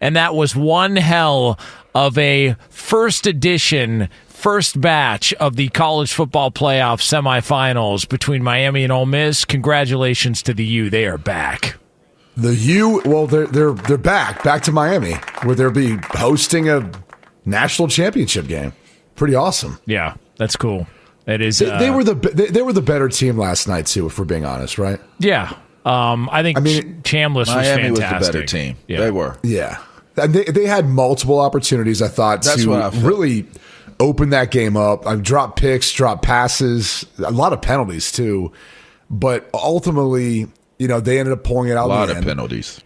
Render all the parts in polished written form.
And that was one hell of a first batch of the college football playoff semifinals between Miami and Ole Miss. Congratulations to the U. They are back. The U, well, they're back to Miami, where they'll be hosting a national championship game. Pretty awesome. Yeah, that's cool. It is. They were the better team last night too, if we're being honest, right? Yeah. I think Chambliss Miami was fantastic. was the better team. Yeah. They were. Yeah. They had multiple opportunities, I thought, to really open that game up. Drop picks, drop passes, a lot of penalties too. But ultimately, they ended up pulling it out. A lot of penalties.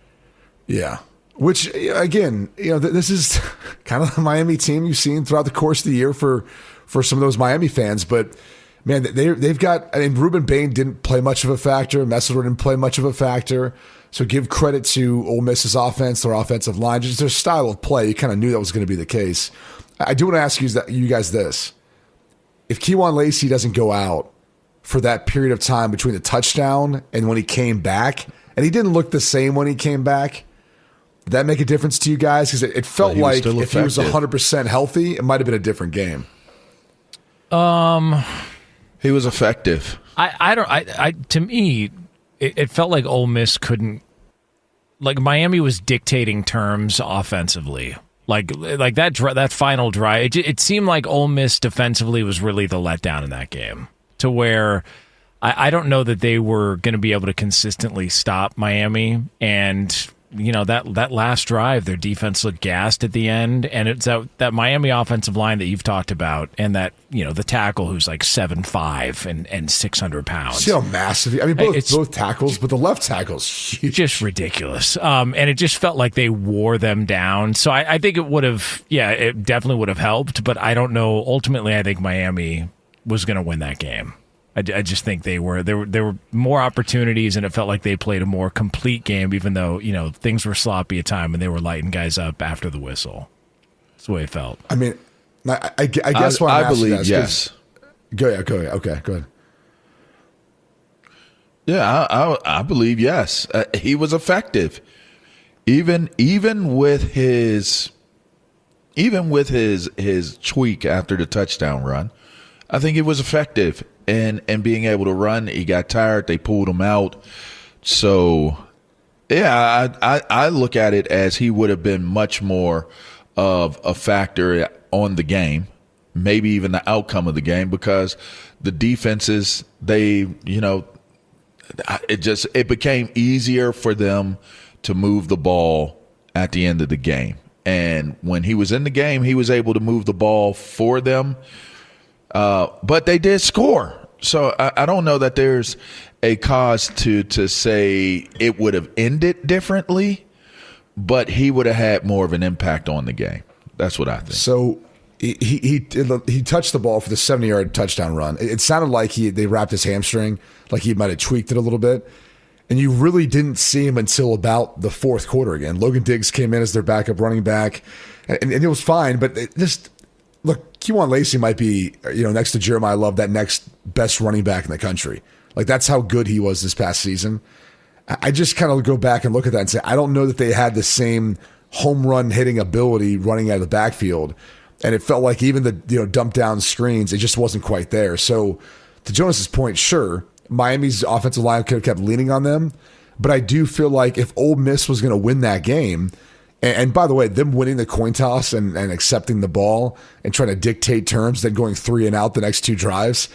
Yeah. Which, again, this is kind of the Miami team you've seen throughout the course of the year for some of those Miami fans. But, man, they've got – Ruben Bain didn't play much of a factor. Messidor didn't play much of a factor. So give credit to Ole Miss's offense, their offensive line, just their style of play. You kind of knew that was going to be the case. I do want to ask you guys this. If Kejuan Lacy doesn't go out for that period of time between the touchdown and when he came back, and he didn't look the same when he came back, did that make a difference to you guys? Because it felt like if he was 100% healthy, it might have been a different game. He was effective. To me, it felt like Ole Miss couldn't, like Miami was dictating terms offensively. Like that final drive, it seemed like Ole Miss defensively was really the letdown in that game, to where I don't know that they were going to be able to consistently stop Miami. And that last drive, their defense looked gassed at the end, and it's that Miami offensive line that you've talked about, and that the tackle who's like 7'5" and 600 pounds. See how massive? Both tackles, but the left tackle's huge, just ridiculous. And it just felt like they wore them down. So I think it would have, it definitely would have helped. But I don't know. Ultimately, I think Miami was going to win that game. I just think there were more opportunities, and it felt like they played a more complete game, even though things were sloppy at time and they were lighting guys up after the whistle. That's the way it felt. I mean, I guess why I'm I believe that yes. Go ahead. Okay, go ahead. Yeah, I believe yes. He was effective, even with his tweak after the touchdown run. I think it was effective. And being able to run, he got tired. They pulled him out. So, yeah, I look at it as he would have been much more of a factor on the game, maybe even the outcome of the game, because the defenses, it became easier for them to move the ball at the end of the game. And when he was in the game, he was able to move the ball for them. But they did score. So I don't know that there's a cause to say it would have ended differently, but he would have had more of an impact on the game. That's what I think. So he touched the ball for the 70-yard touchdown run. It sounded like they wrapped his hamstring, like he might have tweaked it a little bit. And you really didn't see him until about the fourth quarter again. Logan Diggs came in as their backup running back, and it was fine, but look, Kejuan Lacy might be, next to Jeremiah Love, that next best running back in the country. Like, that's how good he was this past season. I just kind of go back and look at that and say, I don't know that they had the same home run hitting ability running out of the backfield. And it felt like even the dump down screens, it just wasn't quite there. So to Jonas's point, sure, Miami's offensive line could have kept leaning on them. But I do feel like if Ole Miss was going to win that game, and by the way, them winning the coin toss and accepting the ball and trying to dictate terms, then going 3 and out the next 2 drives,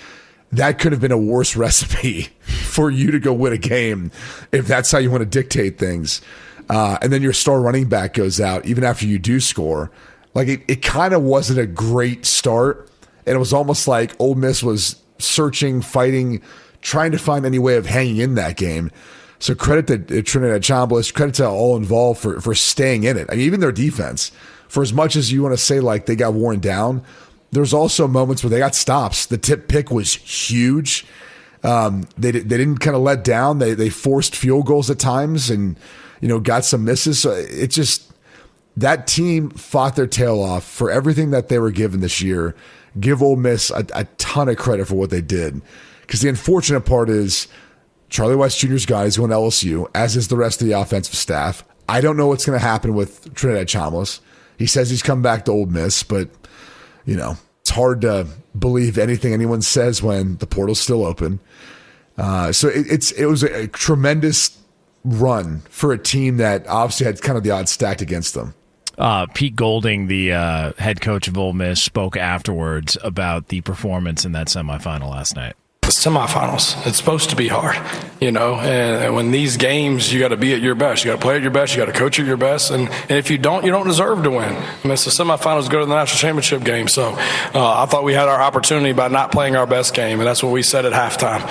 that could have been a worse recipe for you to go win a game if that's how you want to dictate things. And then your star running back goes out even after you do score. Like it kind of wasn't a great start. And it was almost like Ole Miss was searching, fighting, trying to find any way of hanging in that game. So credit to Trinidad Chambliss, credit to all involved for staying in it. I mean, even their defense, for as much as you want to say like they got worn down, there's also moments where they got stops. The tip pick was huge. They didn't kind of let down. They forced field goals at times and got some misses. So it just, that team fought their tail off for everything that they were given this year. Give Ole Miss a ton of credit for what they did, because the unfortunate part is Charlie West Jr.'s guy is going to LSU, as is the rest of the offensive staff. I don't know what's going to happen with Trinidad Chambliss. He says he's come back to Ole Miss, but, it's hard to believe anything anyone says when the portal's still open. So it was a tremendous run for a team that obviously had kind of the odds stacked against them. Pete Golding, the head coach of Ole Miss, spoke afterwards about the performance in that semifinal last night. The semifinals, it's supposed to be hard, and when these games, you got to be at your best. You got to play at your best. You got to coach at your best. And if you don't deserve to win. It's the semifinals, go to the national championship game. So I thought we had our opportunity by not playing our best game, and that's what we said at halftime.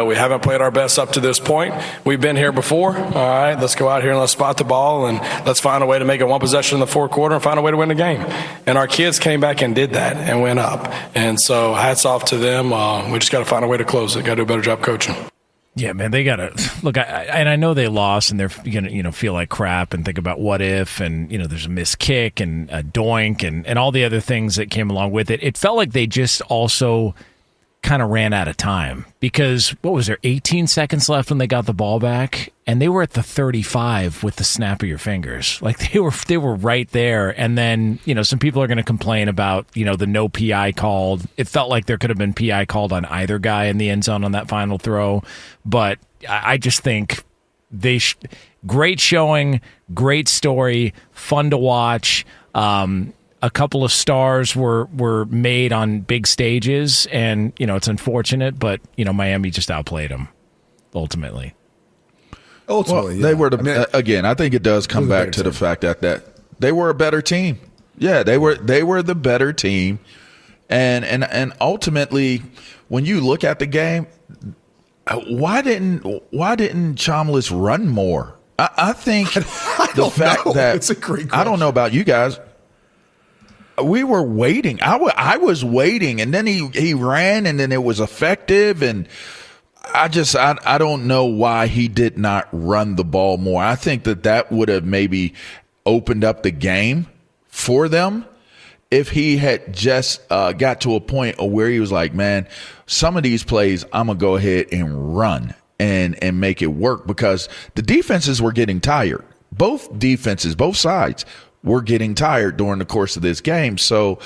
We haven't played our best up to this point. We've been here before. All right, let's go out here and let's spot the ball, and let's find a way to make it one possession in the fourth quarter and find a way to win the game. And our kids came back and did that and went up. And so hats off to them. We just got to find a way to close it. Got to do a better job coaching. Yeah, man, they got to look. I know they lost, and they're gonna feel like crap and think about what if, and there's a missed kick and a doink and all the other things that came along with it. It felt like they just also kind of ran out of time because what was there 18 seconds left when they got the ball back, and they were at the 35 with the snap of your fingers. Like they were right there. And then some people are going to complain about the no PI called. It felt like there could have been PI called on either guy in the end zone on that final throw, but I just think great showing, great story, fun to watch. A couple of stars were made on big stages, and it's unfortunate, but Miami just outplayed them ultimately. Ultimately, they were again. I think it does come back to the fact that they were a better team. Yeah, they were the better team, and ultimately, when you look at the game, why didn't Chambliss run more? I think the fact that it's a great question. I don't know about you guys. We were waiting. I was waiting, and then he ran, and then it was effective. And I don't know why he did not run the ball more. I think that would have maybe opened up the game for them if he had just got to a point where he was like, man, some of these plays I'm going to go ahead and run and make it work, because the defenses were getting tired. Both defenses, both sides, were getting tired during the course of this game. So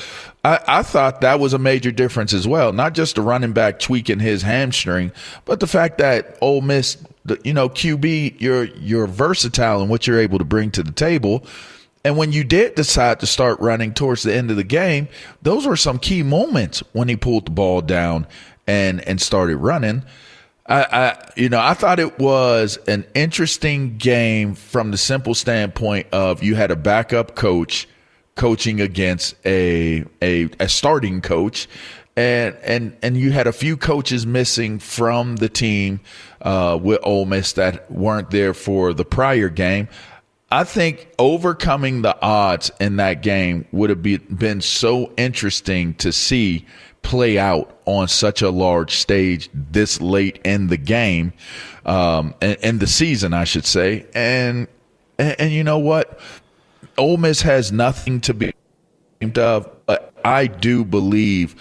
I thought that was a major difference as well. Not just the running back tweaking his hamstring, but the fact that Ole Miss, QB, you're versatile in what you're able to bring to the table. And when you did decide to start running towards the end of the game, those were some key moments when he pulled the ball down and started running. I thought it was an interesting game from the simple standpoint of you had a backup coach coaching against a starting coach, and you had a few coaches missing from the team with Ole Miss that weren't there for the prior game. I think overcoming the odds in that game would have been so interesting to see play out on such a large stage this late in the game, and the season, I should say. And you know what? Ole Miss has nothing to be ashamed of, but I do believe,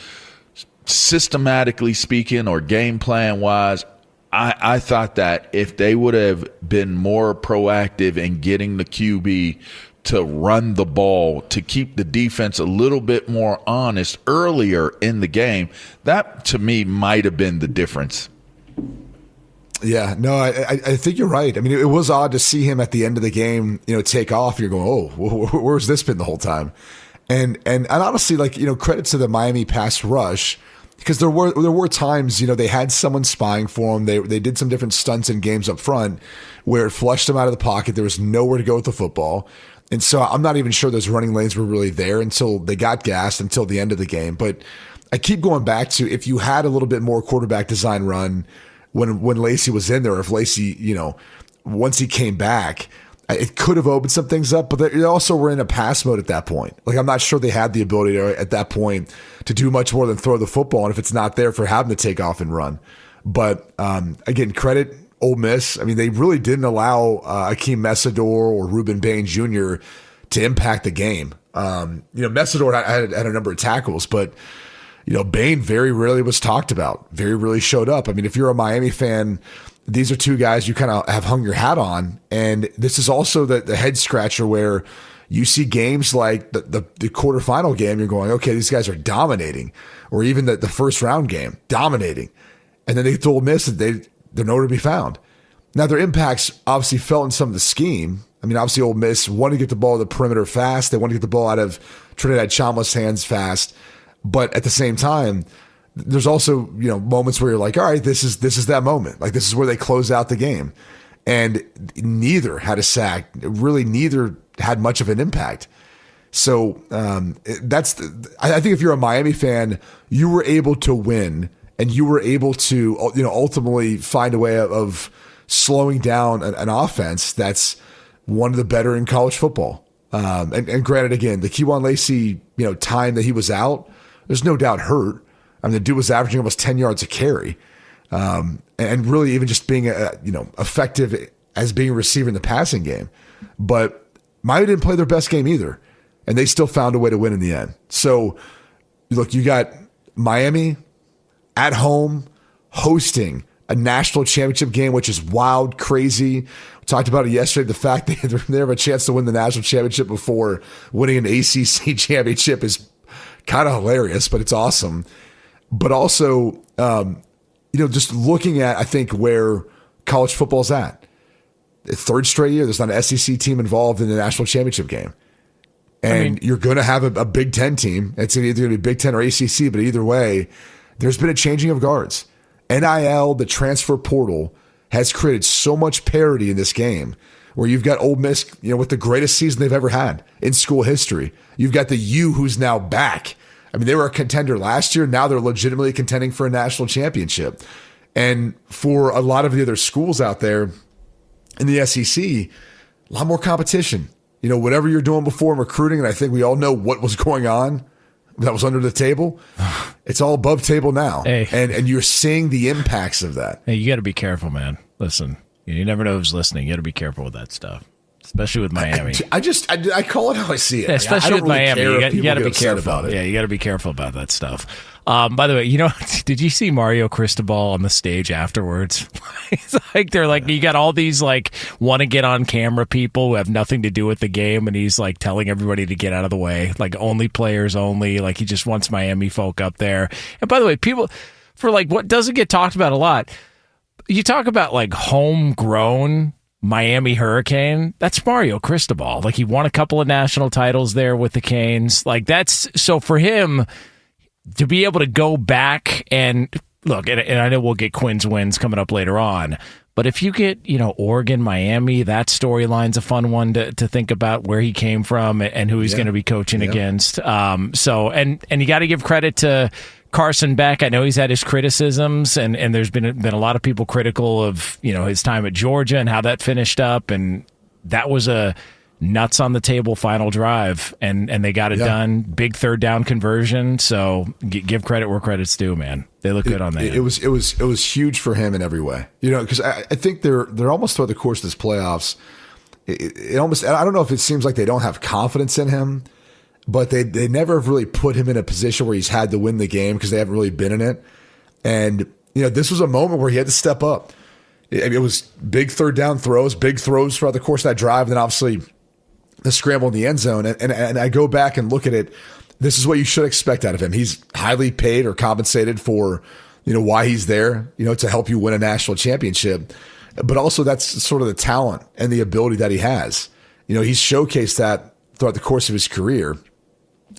systematically speaking or game plan wise, I thought that if they would have been more proactive in getting the QB to run the ball, to keep the defense a little bit more honest earlier in the game, that to me might have been the difference. Yeah, no, I think you're right. I mean, it was odd to see him at the end of the game, take off. You're going, oh, where's this been the whole time? And honestly, credit to the Miami pass rush, because there were times, they had someone spying for them. They did some different stunts in games up front where it flushed them out of the pocket. There was nowhere to go with the football. And so I'm not even sure those running lanes were really there until they got gassed until the end of the game. But I keep going back to, if you had a little bit more quarterback design run when Lacy was in there, or if Lacy, once he came back, it could have opened some things up. But they also were in a pass mode at that point. I'm not sure they had the ability at that point to do much more than throw the football. And if it's not there, for having to take off and run. But again, credit Ole Miss. I mean, they really didn't allow Akeem Messidor or Reuben Bain Jr. to impact the game. Messidor had a number of tackles, but Bain very rarely was talked about, very rarely showed up. I mean, if you're a Miami fan, these are two guys you kind of have hung your hat on. And this is also the head scratcher where you see games like the quarterfinal game, you're going, okay, these guys are dominating, or even the first round game, dominating. And then they get to Ole Miss and they're nowhere to be found. Now, their impacts obviously felt in some of the scheme. I mean, obviously, Ole Miss wanted to get the ball to the perimeter fast. They wanted to get the ball out of Trinidad Chama's hands fast. But at the same time, there's also, moments where you're like, all right, this is that moment. Like, this is where they close out the game. And neither had a sack. Really, neither had much of an impact. So I think if you're a Miami fan, you were able to win, and you were able to ultimately find a way of slowing down an offense that's one of the better in college football. And granted, again, the Kejuan Lacy time that he was out, there's no doubt hurt. I mean, the dude was averaging almost 10 yards a carry, and really even just being effective as being a receiver in the passing game. But Miami didn't play their best game either, and they still found a way to win in the end. So, look, you got Miami at home hosting a national championship game, which is wild, crazy. We talked about it yesterday. The fact that they have a chance to win the national championship before winning an ACC championship is kind of hilarious, but it's awesome. But also, just looking at, I think, where college football's at. The third straight year, there's not an SEC team involved in the national championship game. And you're going to have a Big Ten team. It's either going to be Big Ten or ACC, but either way, there's been a changing of guards. NIL, the transfer portal, has created so much parity in this game where you've got Ole Miss, with the greatest season they've ever had in school history. You've got the U who's now back. I mean, they were a contender last year. Now they're legitimately contending for a national championship. And for a lot of the other schools out there in the SEC, a lot more competition. Whatever you're doing before in recruiting, and I think we all know what was going on that was under the table, it's all above table now. Hey. And you're seeing the impacts of that. Hey, you got to be careful, man. Listen, you never know who's listening. You got to be careful with that stuff, especially with Miami. I call it how I see it. Especially with really Miami, you got to be careful about it. Yeah, you got to be careful about that stuff. By the way, did you see Mario Cristobal on the stage afterwards? They're like, you got all these want to get on camera people who have nothing to do with the game, and he's telling everybody to get out of the way, only players only. He just wants Miami folk up there. And by the way, people for what doesn't get talked about a lot, you talk about homegrown Miami Hurricane. That's Mario Cristobal. He won a couple of national titles there with the Canes. That's so for him to be able to go back and look, and I know we'll get Quinn's wins coming up later on, but if you get, Oregon, Miami, that storyline's a fun one to think about, where he came from and who he's going to be coaching against. So you got to give credit to Carson Beck. I know he's had his criticisms, and there's been a lot of people critical of, his time at Georgia and how that finished up, and that was a nuts on the table final drive, and they got it done. Big third down conversion. So give credit where credit's due, man. They look good on that. It was huge for him in every way. Because I think they're almost throughout the course of this playoffs. It almost, I don't know if it seems like they don't have confidence in him, but they never have really put him in a position where he's had to win the game because they haven't really been in it. And this was a moment where he had to step up. It was big third down throws, big throws throughout the course of that drive, and then obviously the scramble in the end zone. And I go back and look at it. This is what you should expect out of him. He's highly paid or compensated for, why he's there, to help you win a national championship. But also that's sort of the talent and the ability that he has. He's showcased that throughout the course of his career.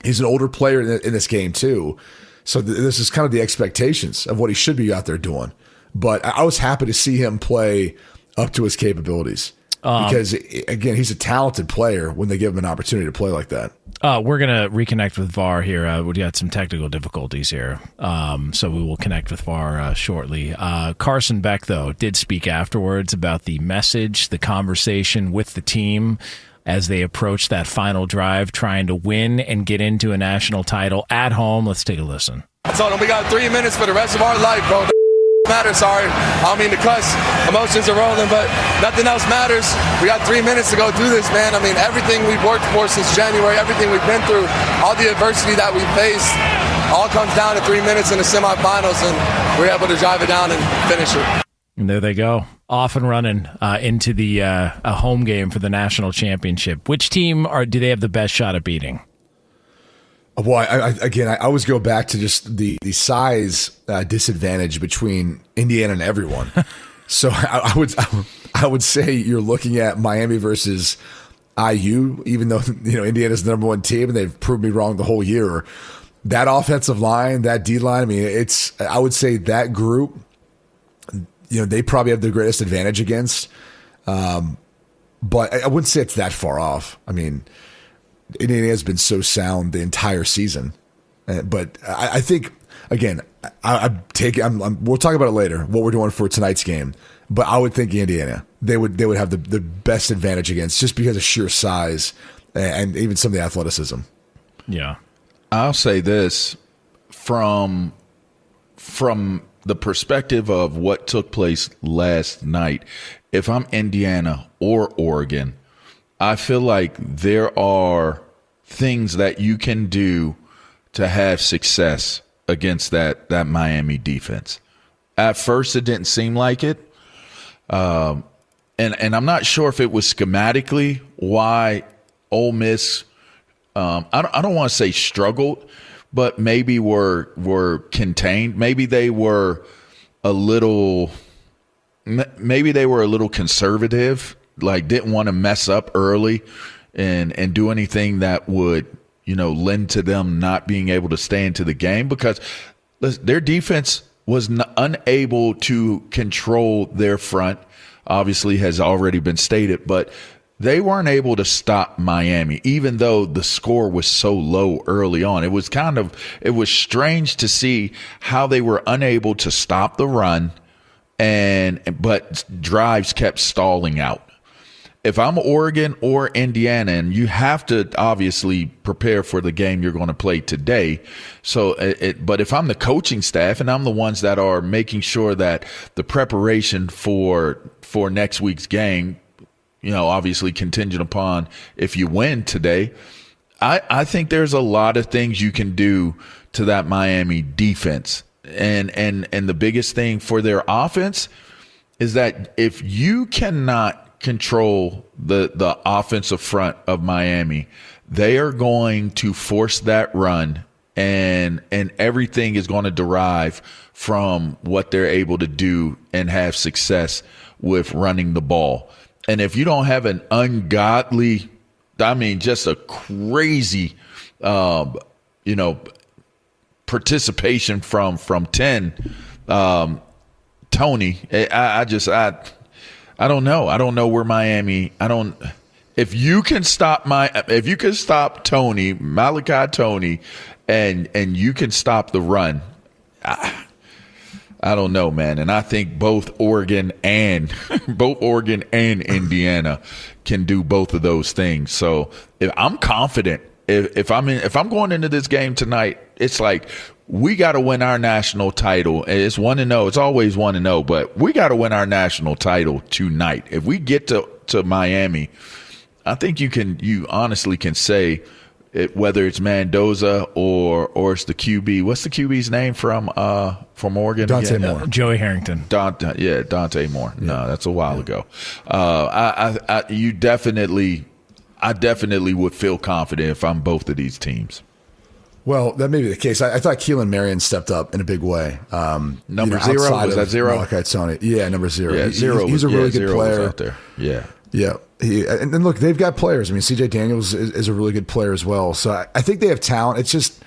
He's an older player in this game too. So this is kind of the expectations of what he should be out there doing. But I was happy to see him play up to his capabilities. Because, again, he's a talented player when they give him an opportunity to play like that. We're going to reconnect with VAR here. We got some technical difficulties here, so we will connect with VAR shortly. Carson Beck, though, did speak afterwards about the message, the conversation with the team as they approach that final drive, trying to win and get into a national title at home. Let's take a listen. I told him we got 3 minutes for the rest of our life, bro. Matter, sorry. I don't mean to cuss. Emotions are rolling, but nothing else matters. We got 3 minutes to go do this, man. I mean, everything we've worked for since January, everything we've been through, all the adversity that we faced, all comes down to 3 minutes in the semifinals, and we're able to drive it down and finish it. And there they go, off and running into the a home game for the national championship. Which team do they have the best shot at beating? Well, I always go back to just the size disadvantage between Indiana and everyone. So I would say you're looking at Miami versus IU, even though Indiana's the number one team and they've proved me wrong the whole year. That offensive line, that D line, I mean, I would say that group, they probably have the greatest advantage against. But I wouldn't say it's that far off. I mean, Indiana has been so sound the entire season. But I think, again, we'll talk about it later, what we're doing for tonight's game. But I would think Indiana, they would have the best advantage against, just because of sheer size and even some of the athleticism. Yeah. I'll say this from the perspective of what took place last night. If I'm Indiana or Oregon, I feel like there are things that you can do to have success against that Miami defense. At first, it didn't seem like it. And I'm not sure if it was schematically why Ole Miss, I don't want to say struggled, but maybe were contained. Maybe they were a little conservative, like didn't want to mess up early and do anything that would, lend to them not being able to stay into the game, because their defense was unable to control their front, obviously has already been stated, but they weren't able to stop Miami, even though the score was so low early on. It was strange to see how they were unable to stop the run, but drives kept stalling out. If I'm Oregon or Indiana, and you have to obviously prepare for the game you're going to play today. But if I'm the coaching staff and I'm the ones that are making sure that the preparation for next week's game, obviously contingent upon if you win today, I think there's a lot of things you can do to that Miami defense. And the biggest thing for their offense is that if you cannot control the offensive front of Miami, they are going to force that run, and everything is going to derive from what they're able to do and have success with running the ball. And if you don't have an ungodly, just a crazy, participation from 10, Tony, I don't know. I don't know where Miami. If you can stop Tony, Malachi Tony, and you can stop the run, I don't know, man. And I think both Oregon and Indiana can do both of those things. So I'm confident. If I'm going into this game tonight, it's like, we got to win our national title. It's 1-0. It's always 1-0, but we got to win our national title tonight. If we get to Miami, I think you honestly can say it, whether it's Mendoza or it's the QB. What's the QB's name from Oregon? Dante Moore. Joey Harrington. Dante Moore. Yeah. No, that's a while ago. I definitely would feel confident if I'm both of these teams. Well, that may be the case. I thought Keelan Marion stepped up in a big way. Number 0? Was that 0? Malachi Tony. Yeah, number 0. Yeah, 0. He's a really good player. Out there. Yeah. Yeah. And then look, they've got players. I mean, CJ Daniels is a really good player as well. So I think they have talent. It's just,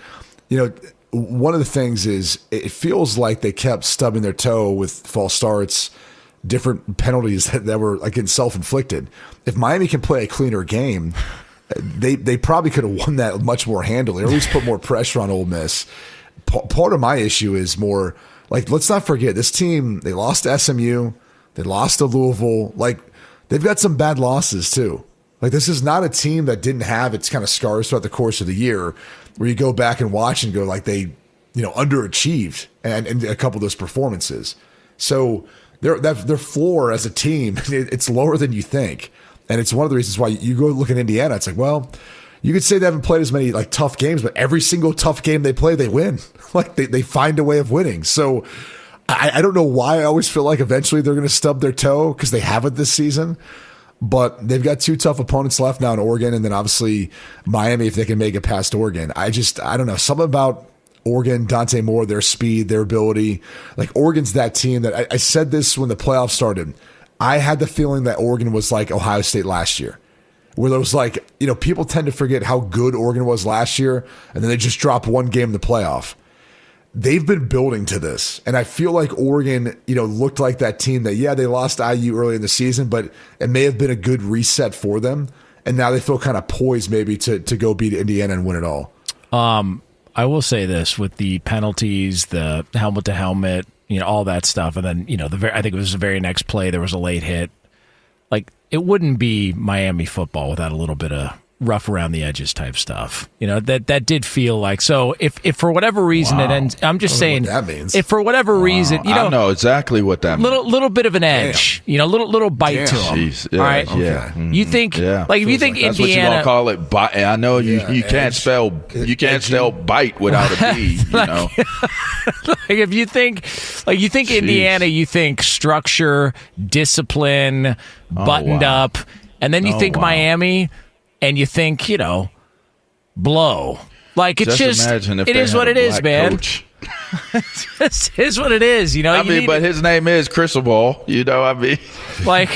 one of the things is it feels like they kept stubbing their toe with false starts, different penalties that were, again, self-inflicted. If Miami can play a cleaner game, they probably could have won that much more handily, or at least put more pressure on Ole Miss. Part of my issue is more like, let's not forget, this team, they lost to SMU, they lost to Louisville. Like, they've got some bad losses too. Like, this is not a team that didn't have its kind of scars throughout the course of the year, where you go back and watch and go like they, underachieved and a couple of those performances. So their floor as a team, it's lower than you think. And it's one of the reasons why you go look at Indiana. It's like, well, you could say they haven't played as many like tough games, but every single tough game they play, they win. Like they find a way of winning. So I don't know why I always feel like eventually they're going to stub their toe because they haven't this season. But they've got 2 tough opponents left now in Oregon, and then obviously Miami if they can make it past Oregon. I don't know. Something about Oregon, Dante Moore, their speed, their ability. Like Oregon's that team that I said this when the playoffs started. I had the feeling that Oregon was like Ohio State last year, where there was like, people tend to forget how good Oregon was last year, and then they just drop one game in the playoff. They've been building to this, and I feel like Oregon, looked like that team that, they lost IU early in the season, but it may have been a good reset for them, and now they feel kind of poised maybe to go beat Indiana and win it all. I will say this with the penalties, the helmet to helmet, all that stuff, and then I think it was the very next play there was a late hit. Like it wouldn't be Miami football without a little bit of rough around the edges type stuff. That did feel like. So if for whatever reason it ends, I'm just saying what that means. If for whatever reason, I know exactly what that means. Little bit of an edge, little bite to them. Jeez. Yeah, all right, okay. Yeah. Mm-hmm. You think like if you think that's Indiana, what you call it. Bite. I know you can't spell bite without a B. Like if you think Jeez. Indiana, you think structure, discipline, buttoned up, and then you think Miami. And you think, blow. Like it's just imagine if it is what it is, man. Coach. It is what it is, but his name is Cristobal, like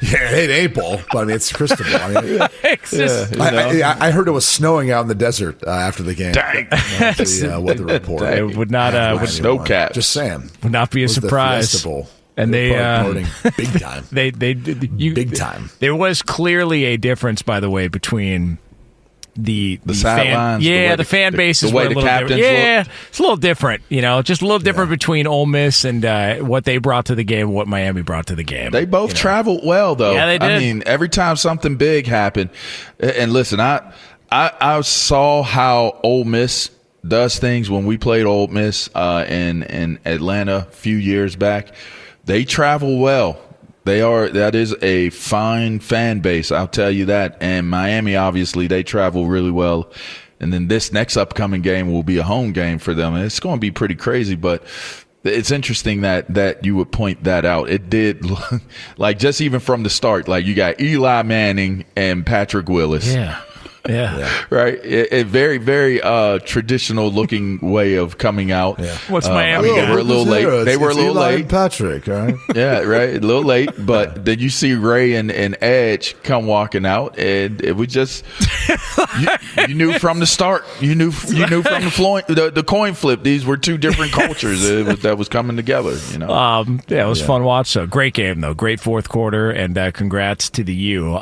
it ain't ball, but it's Cristobal. I heard it was snowing out in the desert after the game. Dang. That's the weather report. It would not with snow cap. Just saying, would not be a surprise. And they big time. They big time. There was clearly a difference, by the way, between the sidelines. The fan bases the way were a the little captains different. looked. It's a little different. Just a little different between Ole Miss and what they brought to the game, and what Miami brought to the game. They both traveled well, though. Yeah, they did. I mean, every time something big happened, and listen, I saw how Ole Miss does things when we played Ole Miss in Atlanta a few years back. They travel well. That is a fine fan base, I'll tell you that. And Miami, obviously, they travel really well. And then this next upcoming game will be a home game for them. And it's going to be pretty crazy, but it's interesting that you would point that out. It did, like just even from the start, like you got Eli Manning and Patrick Willis. Yeah. Right. A very, very traditional looking way of coming out. Yeah. What's Miami? They were a little late. They were a little late. Patrick, all right? Yeah, right. A little late. But then you see Ray and Edge come walking out, and it was just you knew from the start. You knew from the coin flip. These were two different cultures that was coming together. It was fun watch. So great game though. Great fourth quarter, and congrats to the U.